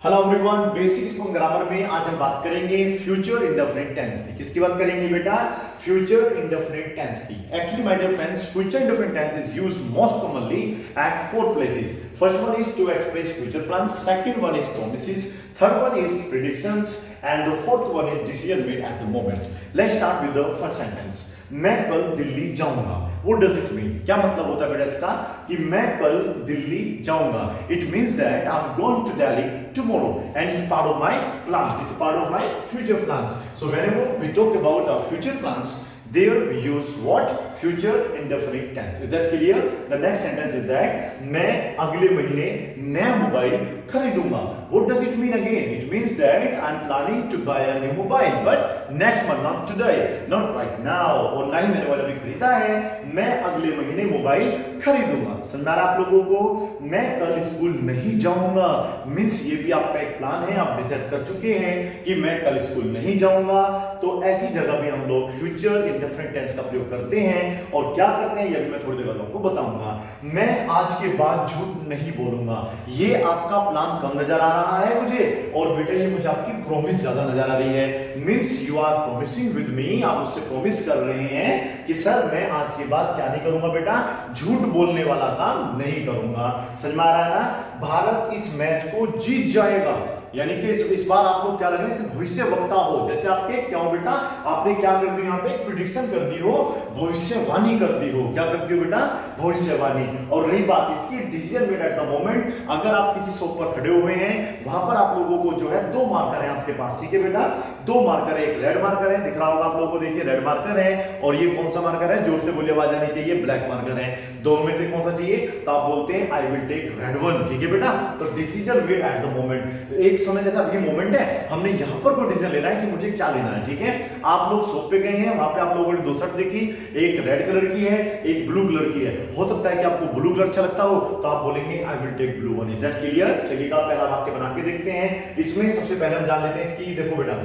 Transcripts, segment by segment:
Hello everyone, basic spoken grammar में आज हम बात करेंगे फ्यूचर इंडेफिनिट टेंस की। किसकी बात करेंगे बेटा? फ्यूचर इंडेफिनिट टेंस की। Actually my dear friends, future indefinite tense is used most commonly at four places. First one is to express future plans, second one is promises, third one is predictions and the fourth one is decision made at the moment. Let's start with the first sentence. मैं कल दिल्ली जाऊंगा। What does it mean? क्या मतलब होता है बेटा इसका कि मैं कल दिल्ली जाऊंगा? It means that I'm going to Delhi tomorrow and it's part of my plans. It's part of my future plans. So whenever we talk about our future plans, there we use what? Future indefinite tense. Is that clear? The next sentence is that मैं अगले महीने नया mobile खरीदूंगा। What does it mean again? It means that I'm planning to buy a new mobile, but next month, not today, not right now. और ना ही मैंने वाला भी खरीदा है। मैं अगले महीने मोबाइल खरीदूंगा। समझ आ रहा आप लोगों को? मैं कल स्कूल नहीं जाऊंगा मीन्स ये भी आपका एक प्लान है, आप डिसाइड कर चुके हैं कि मैं कल स्कूल नहीं जाऊंगा। तो ऐसी जगह भी हम लोग फ्यूचर इंडेफिनिट टेंस का प्रयोग करते हैं। और क्या करते हैं ये भी मैं थोड़ी देर बाद आपको बताऊंगा। मैं आज के बाद झूठ नहीं बोलूंगा। ये आपका प्लान कम नजर आ रहा है मुझे, और बेटा ये मुझे आपकी प्रॉमिस ज्यादा नजर आ रही है। Means you are promising with me, आप मुझसे प्रॉमिस कर रहे हैं कि सर मैं आज के बाद क्या नहीं करूंगा बेटा? झूठ बोलने वाला काम नहीं करूंगा। समझ में आ रहा है ना? भारत इस मैच को जीत जाएगा, यानी कि इस बार आप लोग क्या लग रहे हैं? भविष्य वक्ता हो। जैसे आपके क्या हो बेटा? आपने क्या कर दी? यहाँ पे प्रिडिक्शन कर दी हो, भविष्यवाणी कर दी हो। क्या कर दी हो बेटा? भविष्यवाणी। और रही बात इसकी decision made at the moment, अगर आप किसी शॉप पर खड़े हुए हैं, वहां पर आप लोगों को जो है दो मार्कर है आपके पास। ठीक है बेटा? दो मार्कर है, एक रेड मार्कर है, दिख रहा होगा आप लोगों को, देखिए रेड मार्कर है। और ये कौन सा मार्कर है? जोर से बोलिए, आवाज आनी चाहिए। ब्लैक मार्कर है। दोनों में से कौन सा चाहिए? तो आप बोलते हैं I will take red one. ठीक है बेटा? तो decision made at the moment, एक समय जैसा ये मोमेंट है, हमने यहां पर कोई डिसीजन लेना है कि मुझे क्या लेना है। ठीक है? आप लोग शॉप पे गए हैं, वहां पे आप लोगों ने दो शर्ट देखी, एक रेड कलर की है, एक ब्लू कलर की है। हो सकता है कि आपको ब्लू कलर अच्छा लगता हो, तो आप बोलेंगे I will take blue one. Is that clear? चलिएगा पहला वाक्य बना के देखते हैं। इसमें सबसे पहले हम जान लेते हैं इसकी, देखो बेटा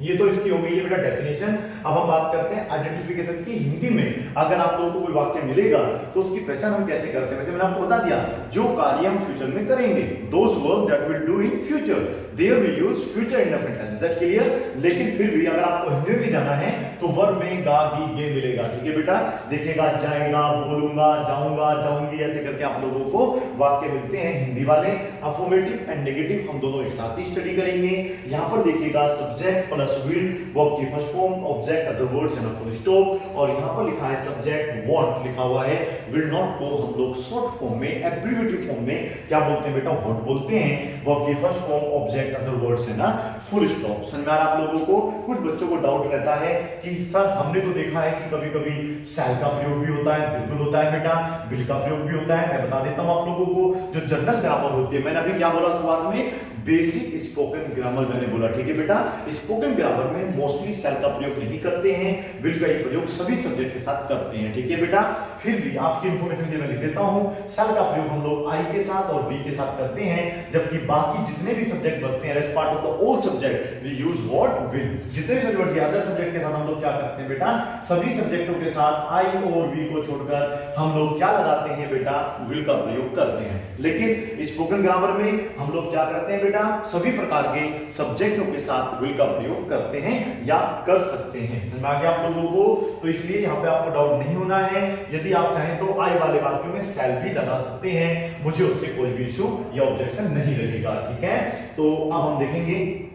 ये तो इसकी हो गई है बेटा डेफिनेशन। अब हम बात करते हैं आइडेंटिफिकेशन की। हिंदी में अगर आप लोगों को कोई वाक्य मिलेगा तो उसकी पहचान हम कैसे करते हैं? वैसे मैंने आपको बता दिया, जो कार्य हम फ्यूचर में करेंगे, those work that will do in future, there we use future indefinite tense. That clear? लेकिन फिर भी अगर आपको हिंदी में जाना है तो वर्ब में गा गी गे मिलेगा। ठीक है बेटा? देखिएगा, जाएगा, बोलूंगा, जाऊंगा, जाऊंगी, ऐसे करके आप लोगों को वाक्य मिलते हैं हिंदी वाले। अफर्मेटिव एंड नेगेटिव हम दोनों एक साथ ही स्टडी करेंगे। यहां पर देखिएगा सब्जेक्ट प्लस will, वर्ब की first form, object other words and full stop. और यहां पर लिखा है सब्जेक्ट वांट लिखा हुआ है। विल नॉट को हम लोग शॉर्ट फॉर्म में, एब्रिविएटेड फॉर्म में क्या बोलते हैं बेटा? वांट बोलते हैं। वर्ब की first form, object other words है ना, फुल स्टॉप। समझ में आ रहा आप लोगों को? कुछ बच्चों को डाउट रहता है कि सर हमने तो देखा है कि कभी-कभी शैल का प्रयोग भी होता है। बिल्कुल होता है बेटा, विल का प्रयोग भी होता है। मैं बता देता हूं आप लोगों को, जो जनरल ग्रामर होती है, मैंने अभी क्या बोला शुरुआत में? बेसिक स्पोकन ग्रामर मैंने बोला। ठीक है बेटा? स्पोकन ग्रामर में मोस्टली शैल का प्रयोग नहीं करते हैं, विल का ही प्रयोग सभी सब्जेक्ट के साथ करते हैं। ठीक है बेटा? फिर भी आपकी इंफॉर्मेशन के लिए मैं लिख देता हूं, शैल का प्रयोग हम लोग आई के साथ और वी के साथ करते हैं, जबकि बाकी जितने भी सब्जेक्ट बनते हैं as part of the all subject we use what? Will. जितने भी सब्जेक्ट अदर सब्जेक्ट के साथ हम लोग क्या करते हैं बेटा? सभी सब्जेक्टों के साथ आई और वी को छोड़कर हम लोग क्या लगाते हैं बेटा? विल का प्रयोग करते हैं। लेकिन स्पोकन ग्रामर में हम लोग क्या करते हैं बेटा? सभी प्रकार के सब्जेक्टों के साथ विल का प्रयोग करते हैं या कर सकते हैं। समझ में आ गया आप लोगों को? तो इसलिए यहां पे आपको डाउट नहीं होना है। यदि आप चाहें तो आई वाले वाक्यों में शैल भी लगा सकते हैं, मुझे उससे कोई भी इशू या ऑब्जेक्शन नहीं रहेगा। ठीक है? तो अब हम देखेंगे,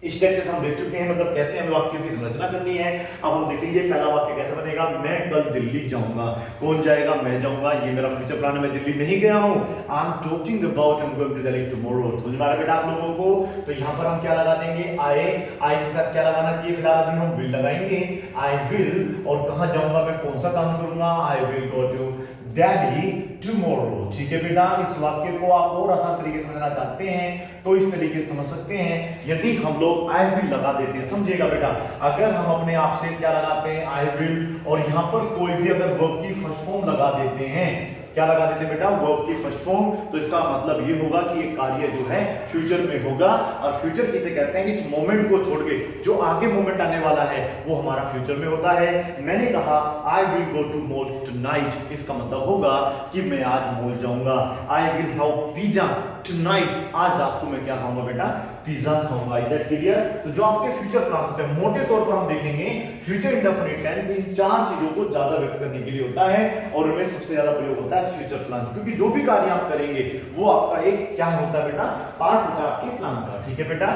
इस टेक्स्ट से हम देख चुके हैं, मतलब कहते हैं हमें वाक्य की संरचना करनी है। अब हम देखेंगे पहला वाक्य कैसे बनेगा। मैं कल दिल्ली जाऊंगा। कौन जाएगा? मैं जाऊंगा। ये मेरा फ्यूचर प्लान है, मैं दिल्ली नहीं गया हूं। I am talking about I am going to Delhi tomorrow. समझ में आ रहा है बेटा आप लोगों को? तो यहां पर हम क्या लगा देंगे? आई के साथ क्या लगाना चाहिए? फिलहाल अभी हम विल लगाएंगे। आई विल, और कहां जाऊंगा मैं? कौन सा काम करूंगा? I will go to Delhi tomorrow. ठीक है बेटा? इस वाक्य को आप और आसान तरीके से समझना चाहते हैं तो इस तरीके से समझ सकते हैं। यदि हम लोग आई विल लगा देते हैं, समझिएगा बेटा, अगर हम अपने आप से क्या लगाते हैं? आई विल, और यहां पर कोई भी अगर वर्ब की फर्स्ट फॉर्म लगा देते हैं, क्या लगा देते बेटा? वर्ब की फर्स्ट फॉर्म, तो इसका मतलब ये होगा कि ये कार्य जो है फ्यूचर में होगा। और फ्यूचर किसे कहते हैं? इस मोमेंट को छोड़ के जो आगे मोमेंट आने वाला है वो हमारा फ्यूचर में होता है। मैंने कहा I will go to mall tonight, इसका मतलब होगा कि मैं आज मॉल जाऊंगा। I will have pizza, tonight, आज रात को मैं क्या खाऊंगा बेटा, पिज्जा खाऊंगा। Is that clear? तो जो आपके फ्यूचर प्लान होते हैं मोटे तौर पर हम देखेंगे फ्यूचर इंडेफिनिट टेंस इन 4 चीजों को ज्यादा व्यक्त करने के लिए होता है और उनमें सबसे ज्यादा प्रयोग होता है फ्यूचर प्लान, क्योंकि जो भी कार्य आप करेंगे वो आपका एक क्या होता है बेटा, पार्ट होता है आपके प्लान का। ठीक है बेटा,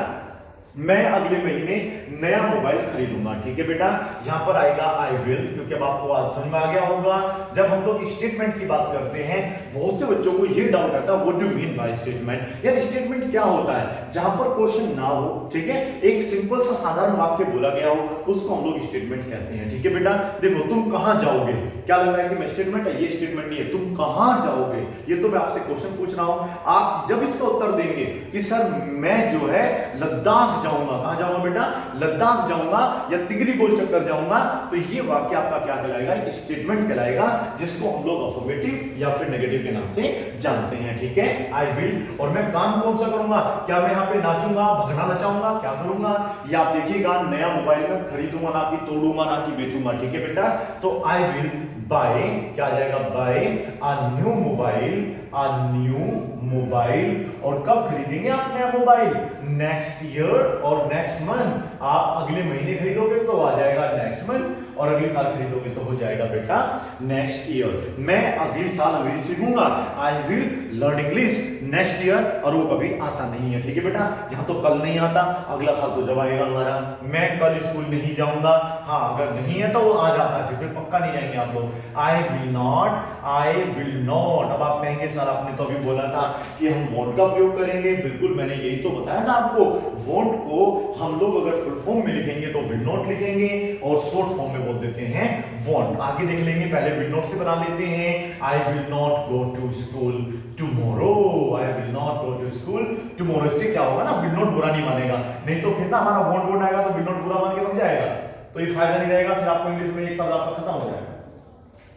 मैं अगले महीने नया मोबाइल खरीदूंगा। ठीक है बेटा, यहां पर आएगा आई विल, क्योंकि अब आपको आज समझ में आ गया होगा जब हम लोग स्टेटमेंट की बात करते हैं बहुत से बच्चों को ये डाउट आता है what do mean by statement. यार स्टेटमेंट क्या होता है? जहां पर क्वेश्चन ना हो, ठीक है, एक सिंपल सा साधारण वाक्य बोला गया हो, उसको हम लोग स्टेटमेंट कहते हैं। ठीक है बेटा, देखो तुम कहां जाओगे, क्या लग रहा है कि मैं स्टेटमेंट है? ये स्टेटमेंट नहीं है। तुम कहां जाओगे, ये तो मैं आपसे क्वेश्चन पूछ रहा हूं। आप जब इसका उत्तर देंगे कि सर मैं जो है लद्दाख जाऊंगा, कहां जाऊंगा बेटा, लद्दाख जाऊंगा या तिगरी गोल चक्कर जाऊंगा, तो ये वाक्य आपका क्या कहलाएगा, एक स्टेटमेंट कहलाएगा, जिसको हम लोग अफर्मेटिव या फिर नेगेटिव के नाम से जानते हैं। ठीक है, आई विल, और मैं काम कौन सा करूंगा, क्या मैं यहाँ पे नाचूंगा, भगना नचाऊंगा, क्या करूंगा, या आप देखिएगा नया मोबाइल में खरीदूंगा, ना कि तोड़ूंगा, ना कि बेचूंगा। ठीक है बेटा, तो आई विल बाय, क्या आ जाएगा, buy a new mobile, a new mobile. और कब खरीदेंगे आप नया मोबाइल, नेक्स्ट ईयर और नेक्स्ट मंथ। आप अगले महीने खरीदोगे तो आ जाएगा नेक्स्ट मंथ, और अगले साल खरीदोगे तो हो जाएगा बेटा नेक्स्ट ईयर। मैं अगले साल अंग्रेजी सीखूंगा, I will learn English next year, और वो कभी आता नहीं है। ठीक है बेटा, यहाँ तो कल नहीं आता, अगला साल तो जब आएगा हमारा। मैं कल स्कूल नहीं जाऊंगा, हाँ अगर नहीं है तो वो आ जाता है, फिर पक्का नहीं जाएंगे आप लोग। आई will not, I will not. अब आप कहेंगे सर आपने तो अभी बोला था कि हम वॉन्ट का प्रयोग करेंगे, बिल्कुल मैंने यही तो बताया था आपको। वॉन्ट को हम लोग अगर फुल फॉर्म में लिखेंगे तो विल नॉट लिखेंगे, और शॉर्ट फॉर्म में बोल देते हैं वॉन्ट। आगे देख लेंगे, पहले विल नॉट से बना लेते हैं। I will not go to school tomorrow, I will not go to school tomorrow. इससे क्या होगा ना, विल नॉट बुरा नहीं मानेगा, नहीं तो फिर ना हमारा वॉन्ट वॉन्ट आएगा तो विल नॉट बुरा मान के बन जाएगा, तो ये फायदा नहीं रहेगा, फिर आपको इंग्लिश में एक शब्द आपका खत्म हो जाएगा,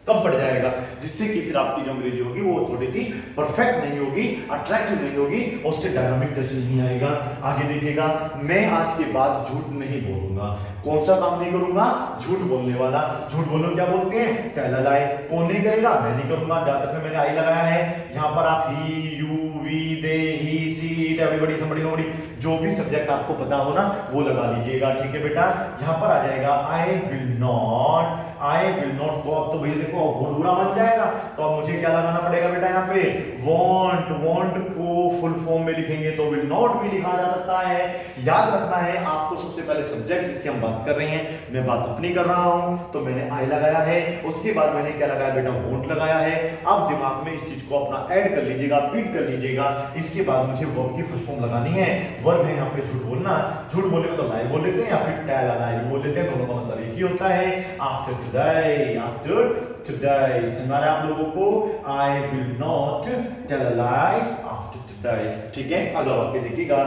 कम पड़ जाएगा, जिससे कि फिर आपकी जो अंग्रेजी होगी वो थोड़ी सी परफेक्ट नहीं होगी, अट्रैक्टिव नहीं होगी, और उससे डायनामिक टच नहीं आएगा। आगे देखिएगा, मैं आज के बाद झूठ नहीं बोलूंगा। कौन सा काम नहीं करूंगा, झूठ बोलने वाला। झूठ बोलने क्या बोलते हैं, टेल लाई। कौन नहीं करेगा, मैं नहीं करूंगा। जहां तक मैंने आई लगाया है, यहाँ पर आप he, you, we, they, he, she, it, everybody, somebody, nobody, जो भी सब्जेक्ट आपको पता हो ना वो लगा लीजिएगा। ठीक है बेटा, यहाँ पर आ जाएगा आई will not, I will not गो। अब तो भैया देखो बहुत बुरा मान जाएगा, तो अब मुझे क्या लगाना पड़ेगा बेटा, यहाँ पे वॉन्ट। वॉन्ट को फुल फॉर्म में लिखेंगे तो विल नॉट भी लिखा जा सकता है। याद रखना है आपको सबसे पहले सब्जेक्ट जिसकी हम बात कर रहे हैं, मैं बात अपनी कर रहा हूं, तो मैंने आई लगाया है, उसके बाद मैंने क्या लगाया बेटा, वॉन्ट लगाया है। अब दिमाग में इस चीज को अपना ऐड कर लीजिएगा, फीड कर लीजिएगा। इसके बाद मुझे वर्ब की फुल फॉर्म लगानी है। वर्ब है यहाँ पे झूठ बोलना, झूठ बोलने को तो लाई बोल लेते हैं या फिर टेल लाई बोल लेते हैं, दोनों का मतलब एक ही होता है। आफ्टर टुडे, आफ्टर टुडे सुना रहे आप लोगों को, I will not tell a lie after today. ठीक है, अगला वाक्य देखिएगा,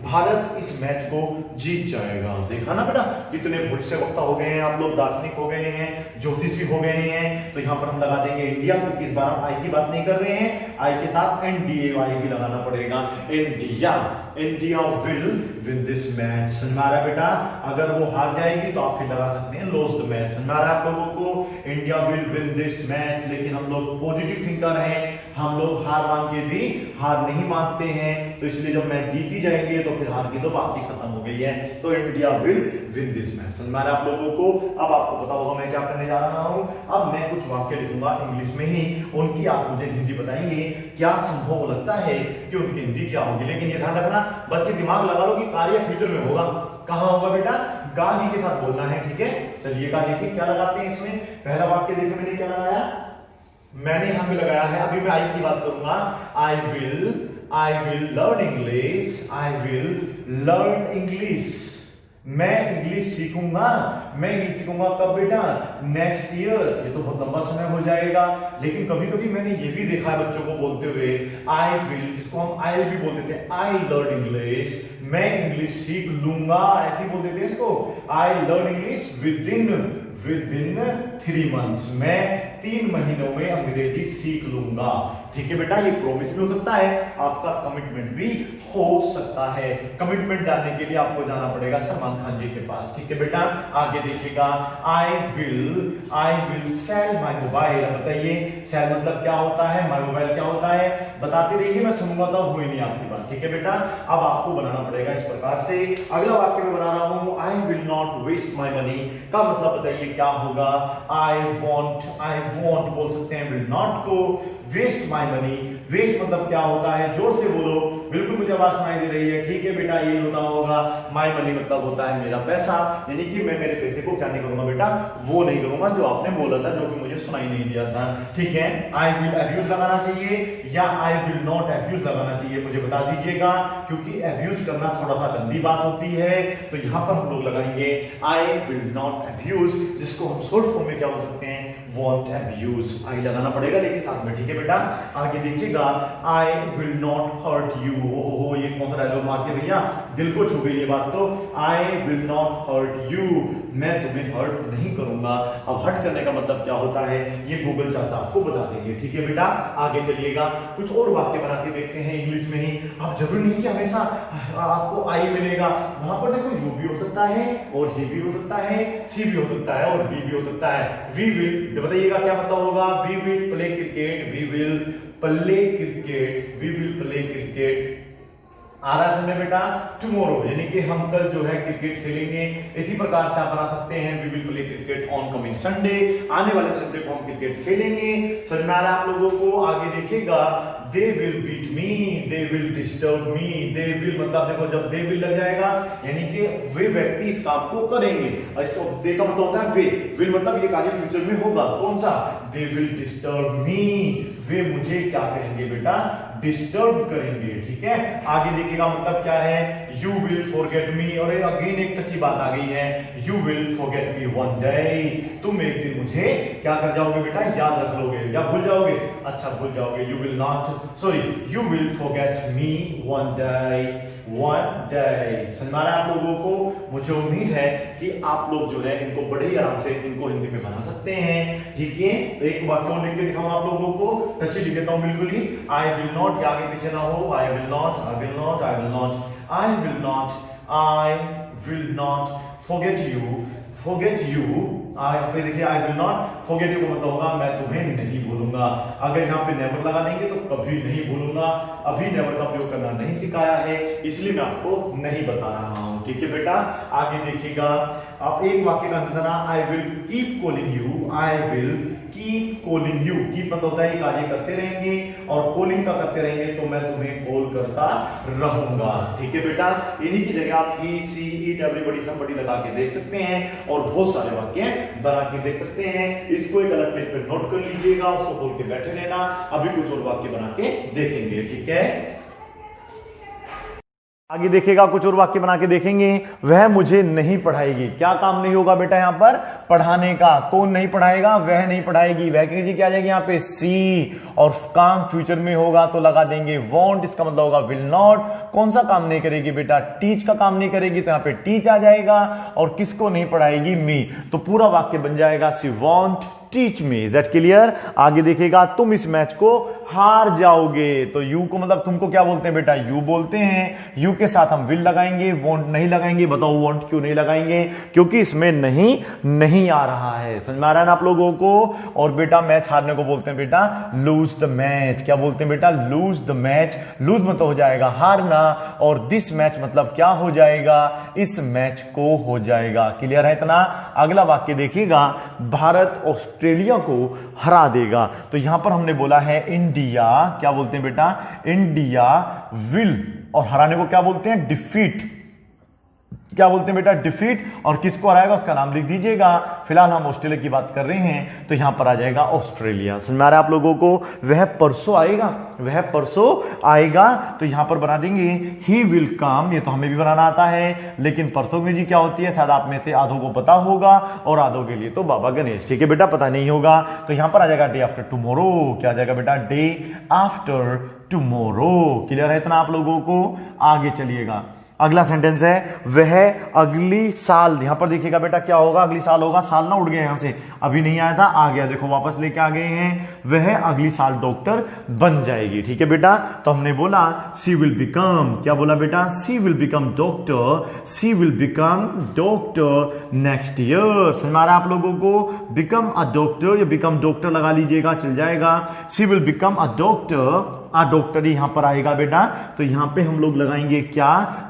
भारत इस मैच को जीत जाएगा। देखा ना बेटा, कितने भविष्य वक्ता हो गए हैं आप लोग, दार्शनिक हो गए हैं, ज्योतिषी हो गए हैं। तो यहाँ पर हम लगा देंगे इंडिया, क्योंकि इस बार हम आई की बात नहीं कर रहे हैं, आई के साथ एनडीए भी लगाना पड़ेगा। India, India will win this match. समझ में आ रहा है बेटा, अगर वो हार जाएगी तो आप फिर लगा सकते हैं लॉस द मैच। समझ में आ रहा है आप लोगों को, India will win this match. लेकिन हम लोग पॉजिटिव थिंकर हैं, हम लोग हार मान के भी हार नहीं मानते हैं, तो इसलिए जब मैच जीती जाएंगे तो फिर हार की तो बात ही खत्म हो गई है। तो India will win this match. समझ में आ रहा है आप लोगों को। अब आपको पता होगा मैं क्या करने जा रहा हूं। अब मैं कुछ वाक्य लिखूंगा इंग्लिश में ही, उनकी आप मुझे हिंदी बताएंगे। क्या संभव लगता है कि उनकी हिंदी क्या होगी, लेकिन ये ध्यान रखना, बस ये दिमाग लगा लो कि कार्य फ्यूचर में होगा। कहां होगा बेटा, गागी के साथ बोलना है। ठीक है, चलिएगा देखिए क्या लगाते हैं इसमें। पहला वाक्य देखिए मैंने क्या लगाया, मैंने यहां पे लगाया है, अभी मैं आई की बात करूंगा, I will learn English, I will learn English. मैं इंग्लिश सीखूंगा, मैं इंग्लिश सीखूंगा कब बेटा, नेक्स्ट ईयर। ये तो बहुत लंबा समय हो जाएगा, लेकिन कभी कभी मैंने ये भी देखा है बच्चों को बोलते हुए आई विल, जिसको हम आई भी बोल देते हैं, आई लर्न इंग्लिश, मैं इंग्लिश सीख लूंगा, ऐसे बोल देते हैं इसको। I learn English with in 3 months, मैं 3 महीनों में अंग्रेजी सीख लूंगा। ठीक है बेटा, ये प्रॉमिस भी हो सकता है, आपका कमिटमेंट भी हो सकता है। कमिटमेंट जानने के लिए आपको जाना पड़ेगा सलमान खान जी के पास। ठीक है बेटा, आगे देखिएगा, I will sell my mobile. बताइए सेल मतलब क्या होता है, माई मोबाइल क्या होता है, बताते रहिए, मैं सुनूंगा तो हुई नहीं आपकी बात। ठीक है बेटा, अब आपको बनाना पड़ेगा इस प्रकार से। अगला वाक्य में बना रहा हूं, I will not waste my money का मतलब बताइए क्या होगा। आई वॉन्ट बोल सकते हैं विल नॉट को, वेस्ट माई मनी, वेस्ट मतलब क्या होता है, जोर से बोलो, बिल्कुल मुझे आवाज सुनाई दे रही है। ठीक है बेटा, ये होता होगा माई मनी मतलब होता है मेरा पैसा, यानी कि मैं मेरे पैसे को क्या नहीं करूंगा बेटा, वो नहीं करूंगा जो आपने बोला था, जो कि मुझे सुनाई नहीं दिया था। ठीक है, आई विल अब्यूज लगाना चाहिए या आई विल नॉट अब्यूज लगाना चाहिए, मुझे बता दीजिएगा, क्योंकि अब्यूज करना थोड़ा सा गंदी बात होती है। तो यहां पर हम लोग लगाएंगे आई विल नॉट अब्यूज, जिसको हम शॉर्ट फॉर्म में क्या बोल सकते हैं, वॉन्ट अब्यूज। आई लगाना पड़ेगा लेकिन साथ में। ठीक है बेटा, आगे देखिएगा, I will not hurt you. ओहो, ये कौन सा डायलॉग मारते भैया, दिल को छू गई ये बात तो। I will not hurt you, मैं तुम्हें हर्ट नहीं करूंगा। अब हर्ट करने का मतलब क्या होता है, ये गूगल चाचा आपको बता देंगे। ठीक है बेटा, आगे चलिएगा, कुछ और वाक्य बना के देखते हैं इंग्लिश में ही। आप जरूरी नहीं कि हमेशा आपको आई मिलेगा, वहां पर देखो यू भी हो सकता है और ही भी हो सकता है, सी भी हो सकता है और वी भी हो सकता है। वी विल बताइएगा क्या मतलब होगा, we will play cricket, we will play cricket, we will play cricket. आ रहा है बेटा, टुमारो यानी कि हम कल जो है क्रिकेट खेलेंगे। इसी प्रकार से आप बना सकते हैं, we will play cricket on coming Sunday, आने वाले संडे को हम क्रिकेट खेलेंगे। समझ में आ रहा है आप लोगों को। आगे देखिएगा, they will beat me, they will disturb me. They will मतलब देखो, जब दे विल लग जाएगा यानी कि वे व्यक्ति इस काम को करेंगे। दे का मतलब होता है वे, विल मतलब ये कार्य फ्यूचर में होगा। कौन सा, दे विल डिस्टर्ब मी, वे मुझे क्या करेंगे बेटा, डिस्टर्ब करेंगे। ठीक है, आगे देखिएगा मतलब क्या है, यू विल फॉरगेट मी। और अगेन एक अच्छी बात आ गई है, you will forget me one day, तुम एक दिन मुझे क्या कर जाओगे बेटा, याद रख लोगे या भूल जाओगे। अच्छा, भूल जाओगे, you will not, sorry, you will forget me one day, one day. समझ में आ रहा है आप लोगों को। मुझे उम्मीद है कि आप लोग जो है इनको बड़े ही आराम से इनको हिंदी में बना सकते हैं। ठीक है, एक बात और लिख के दिखाऊं आप लोगों को, टच लिख देता हूं बिल्कुल ही। आई विल नॉट, या आगे पीछे ना हो, आई will not, I will not, I will not, I will not, I will not forget you. पे देखिए, आई विल नॉट फॉरगेट यू का मतलब होगा मैं तुम्हें नहीं भूलूंगा। अगर यहाँ पे नेवर लगा देंगे तो कभी नहीं भूलूंगा। अभी नेवर का प्रयोग करना नहीं सिखाया है, इसलिए मैं आपको नहीं बता रहा हूं। ठीक है बेटा, आगे देखिएगा, आप एक वाक्य का अंतर, I will keep calling you, I will keep calling you. Keep मतलब होता है कार्य करते रहेंगे, और कॉलिंग का करते रहेंगे तो मैं तुम्हें कॉल करता रहूंगा। ठीक है बेटा, इन्हीं की जगह आप ही, सी, इट, एवरीबॉडी, समबडी लगा के देख सकते हैं और बहुत सारे वाक्य बना के देख सकते हैं। इसको एक अलग पेज पे नोट कर लीजिएगा, उसको खोल के बैठे रहना, अभी कुछ और वाक्य बना के देखेंगे। ठीक है, आगे देखिएगा, कुछ और वाक्य बना के देखेंगे। वह मुझे नहीं पढ़ाएगी, क्या काम नहीं होगा बेटा यहां पर, पढ़ाने का। कौन नहीं पढ़ाएगा, वह नहीं पढ़ाएगी। वह की क्या आ जाएगी यहाँ पे, सी, और काम फ्यूचर में होगा तो लगा देंगे वॉन्ट, इसका मतलब होगा विल नॉट। कौन सा काम नहीं करेगी बेटा, टीच का काम नहीं करेगी, तो यहाँ पे टीच आ जाएगा। और किसको नहीं पढ़ाएगी, मी, तो पूरा वाक्य बन जाएगा she won't teach me. Is that clear. आगे देखिएगा, तुम इस मैच को हार जाओगे, तो यू को मतलब तुमको क्या बोलते हैं बेटा, यू बोलते हैं। यू के साथ हम विल लगाएंगे, वॉन्ट नहीं लगाएंगे। बताओ वॉन्ट क्यों नहीं लगाएंगे, क्योंकि इसमें नहीं आ रहा है। समझ में आ रहा है ना आप लोगों को। और बेटा मैच हारने को बोलते हैं बेटा लूज द मैच। क्या बोलते हैं बेटा, लूज द मैच। लूज मतलब हो जाएगा हारना, और दिस मैच मतलब क्या हो जाएगा, इस मैच को हो जाएगा। क्लियर है इतना। अगला वाक्य देखिएगा, भारत ऑस्ट्रेलिया को हरा देगा, तो यहां पर हमने बोला है इंडिया, क्या बोलते हैं बेटा, इंडिया विल, और हराने को क्या बोलते हैं, डिफीट। क्या बोलते हैं बेटा, डिफीट। और किसको हराएगा उसका नाम लिख दीजिएगा। फिलहाल हम ऑस्ट्रेलिया की बात कर रहे हैं, तो यहां पर आ जाएगा ऑस्ट्रेलिया। समझ में आ रहा है आप लोगों को। वह परसों आएगा, वह परसों आएगा, तो यहां पर बना देंगे ही विल कम। ये तो हमें भी बनाना आता है, लेकिन परसों में जी क्या होती है, शायद आप में से आधों को पता होगा, और आधों के लिए तो बाबा गणेश। ठीक है बेटा, पता नहीं होगा, तो यहां पर आ जाएगा डे आफ्टर टुमारो। क्या आ जाएगा बेटा, डे आफ्टर टुमारो। क्लियर है इतना आप लोगों को। आगे चलिएगा, अगला सेंटेंस है वह अगली साल, यहां पर देखिएगा बेटा क्या होगा, अगली साल होगा, साल ना उड़ गया यहां से, अभी नहीं आया था आ गया, देखो वापस लेके आ गए हैं, वह अगली साल डॉक्टर बन जाएगी। ठीक है बेटा, तो हमने बोला सी विल बिकम, क्या बोला बेटा, she will become doctor, she will become doctor next year. समझ में आ रहा है आप लोगों को, बिकम अ डॉक्टर या बिकम डॉक्टर लगा लीजिएगा चल जाएगा, she will become a doctor, a doctor यहां पर आएगा बेटा, तो यहां पे हम लोग लगाएंगे क्या,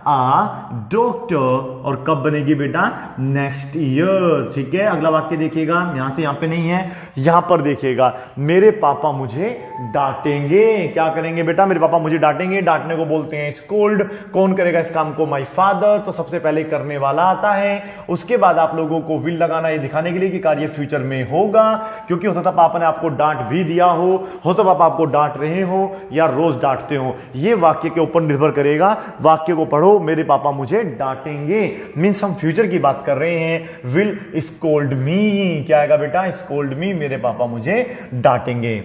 आ डॉक्टर, और कब बनेगी बेटा, नेक्स्ट ईयर। ठीक है, अगला वाक्य देखिएगा, यहां से यहां पे नहीं है, यहां पर देखिएगा, मेरे पापा मुझे डांटेंगे, क्या करेंगे बेटा, मेरे पापा मुझे डांटेंगे, डांटने को बोलते हैं स्कोल्ड, कौन करेगा इस काम को, माय फादर, तो सबसे पहले करने वाला आता है, उसके बाद आप लोगों को विल लगाना, ये दिखाने के लिए कि कार्य फ्यूचर में होगा, क्योंकि हो सकता पापा ने आपको डांट भी दिया हो तो पापा आपको डांट रहे हो या रोज डांटते हो, ये वाक्य के ऊपर निर्भर करेगा। वाक्य को पढ़ो, मेरे पापा मुझे डांटेंगे, मींस हम फ्यूचर की बात कर रहे हैं, विल स्कोल्ड मी, क्या आएगा बेटा, स्कोल्ड मी, मेरे पापा मुझे डांटेंगे।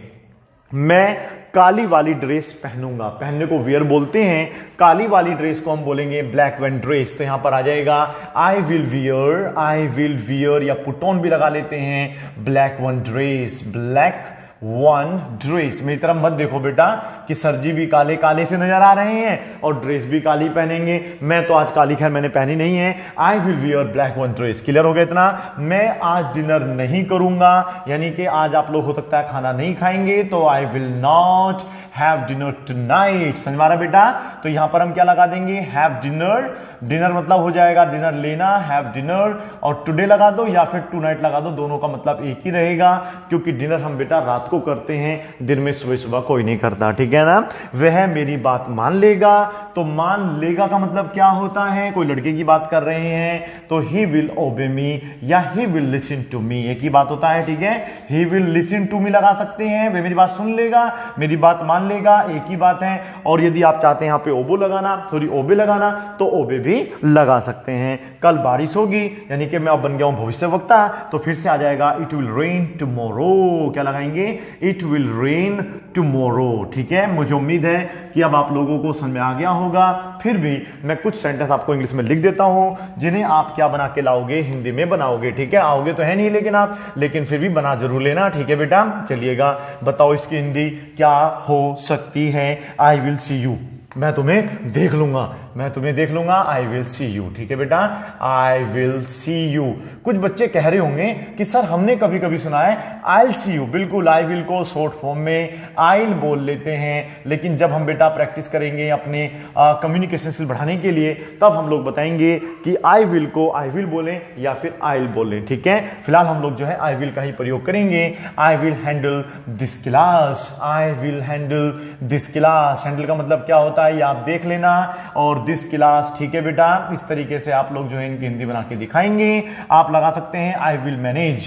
मैं काली वाली ड्रेस पहनूंगा, पहनने को वियर बोलते हैं, काली वाली ड्रेस को हम बोलेंगे ब्लैक वन ड्रेस, तो यहां पर आ जाएगा आई विल वियर या पुट ऑन भी लगा लेते हैं, black one dress, black one dress. मेरी तरफ मत देखो बेटा कि सर जी भी काले काले से नजर आ रहे हैं और ड्रेस भी काली पहनेंगे, मैं तो आज काली खैर मैंने पहनी नहीं है, I will wear black one dress. Clear हो गया इतना, मैं आज डिनर नहीं करूंगा, यानी कि आज आप लोग हो सकता है खाना नहीं खाएंगे, तो I will not have dinner tonight. समझ में आ रहा बेटा, तो यहां पर हम क्या लगा देंगे, हैव डिनर, डिनर मतलब हो जाएगा डिनर लेना, हैव डिनर, और टुडे लगा दो या फिर टू नाइट लगा दो, दोनों का मतलब एक ही रहेगा, क्योंकि डिनर हम बेटा रात को करते हैं, दिन में सुबह सुबह कोई नहीं करता। ठीक है ना, वह मेरी बात मान लेगा, तो मान लेगा का मतलब क्या होता है, कोई लड़के की बात कर रहे हैं तो ही विल ओबे मी या he will listen to me, एक ही बात होता है। ठीक है, he will listen to me लगा सकते हैं, वह मेरी बात सुन लेगा, मेरी बात मान लेगा, एक ही बात है। और यदि आप चाहते हैं यहां पे ओबो लगाना, सॉरी ओबे लगाना, तो ओबे भी लगा सकते हैं। कल बारिश होगी, यानी कि मैं अब बन गया हूं भविष्यवक्ता, तो फिर से आ जाएगा इट विल रेन टुमारो, क्या लगाएंगे, इट विल रेन टुमारो। ठीक है, मुझे उम्मीद है कि अब आप लोगों को समझ में आ गया होगा, फिर भी मैं कुछ सेंटेंस आपको इंग्लिश में लिख देता हूं, जिन्हें आप क्या बना के लाओगे, हिंदी में बनाओगे। ठीक है, आओगे तो है नहीं लेकिन आप, लेकिन फिर भी बना जरूर लेना। ठीक है बेटा, चलिएगा बताओ इसकी हिंदी क्या हो सकती है। आई विल सी यू, मैं तुम्हें देख लूंगा, मैं तुम्हें देख लूंगा, आई विल सी यू। ठीक है बेटा, आई विल सी यू। कुछ बच्चे कह रहे होंगे कि सर हमने कभी कभी सुना है आई विल सी यू, बिल्कुल आई विल को शॉर्ट फॉर्म में आइल बोल लेते हैं, लेकिन जब हम बेटा प्रैक्टिस करेंगे अपने कम्युनिकेशन स्किल बढ़ाने के लिए, तब हम लोग बताएंगे कि आई विल को आई विल बोलें या फिर आइल बोलें। ठीक है, फिलहाल हम लोग जो है आई विल का ही प्रयोग करेंगे। I will handle this class, I will handle this class, handle का मतलब क्या होता है ये आप देख लेना, और दिस क्लास। ठीक है बेटा, इस तरीके से आप लोग जो है इनकी हिंदी बना के दिखाएंगे। आप लगा सकते हैं I will manage,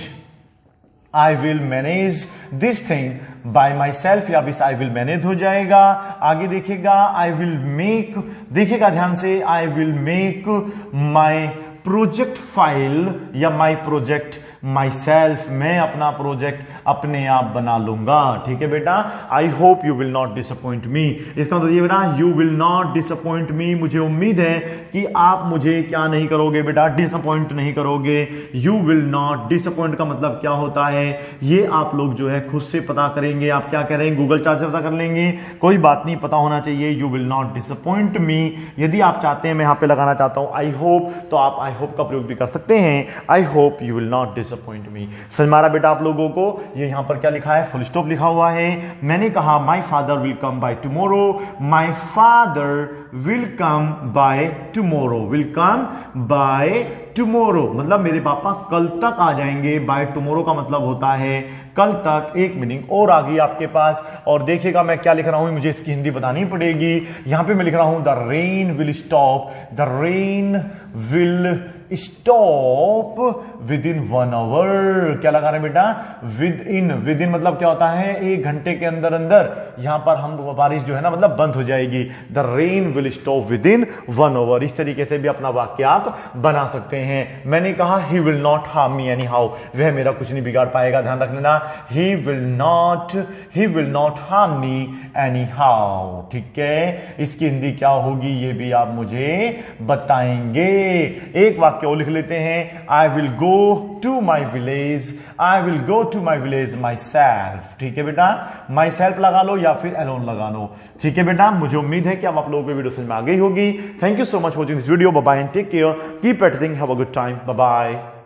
I will manage this thing bye my self, या भी आई विल मैनेज हो जाएगा। आगे देखिएगा आई विल मेक, देखिएगा ध्यान से, I will make my project file या माई प्रोजेक्ट माई सेल्फ, मैं अपना प्रोजेक्ट अपने आप बना लूंगा। ठीक है बेटा, I hope you will not disappoint मी, इसका मतलब ये बेटा यू विल नॉट डिसअपॉइंट मी, मुझे उम्मीद है कि आप मुझे क्या नहीं करोगे बेटा, डिसअपॉइंट नहीं करोगे। यू विल नॉट, डिसअपॉइंट का मतलब क्या होता है ये आप लोग जो है खुद से पता करेंगे। आप क्या कह रहे हैं, गूगल चार्ट से पता कर लेंगे, कोई बात नहीं, पता होना चाहिए। यू विल नॉट डिसअपॉइंट मी, यदि आप चाहते हैं मैं यहां पे लगाना चाहता हूं आई होप, तो आप आई होप का प्रयोग भी कर सकते हैं, I hope you will not disappoint मी। समझ मारा बेटा आप लोगों को, ये यहां पर क्या लिखा है, फुल स्टॉप लिखा हुआ है। मैंने कहा my father will come by tomorrow, my father will come by tomorrow, will come by tomorrow मतलब मेरे पापा कल तक आ जाएंगे। बाय टुमारो का मतलब होता है कल तक। एक मीनिंग और आ गई आपके पास, और देखिएगा मैं क्या लिख रहा हूं, मुझे इसकी हिंदी बतानी पड़ेगी। यहां पे मैं लिख रहा हूं the rain will stop, the rain will stop within 1 hour. क्या लगा रहे हैं बेटा, विद इन मतलब क्या होता है, 1 घंटे के अंदर अंदर यहां पर हम बारिश जो है ना मतलब बंद हो जाएगी। The rain will stop within 1 hour. इस तरीके से भी अपना वाक्य आप बना सकते हैं। मैंने कहा he will not harm me any how, वह मेरा कुछ नहीं बिगाड़ पाएगा। ध्यान रख लेना, he will not harm me any how. ठीक है, इसकी हिंदी क्या होगी ये भी आप मुझे बताएंगे। एक वाक्य और लिख लेते हैं, I will go to my village myself. ठीक है बेटा, माई सेल्फ लगा लो या फिर एलोन लगा लो। ठीक है बेटा, मुझे उम्मीद है कि आप लोगों को वीडियो समझ में आ गई होगी। Thank you so much for watching this video. Bye bye and take care, keep everything, have a good time, bye bye.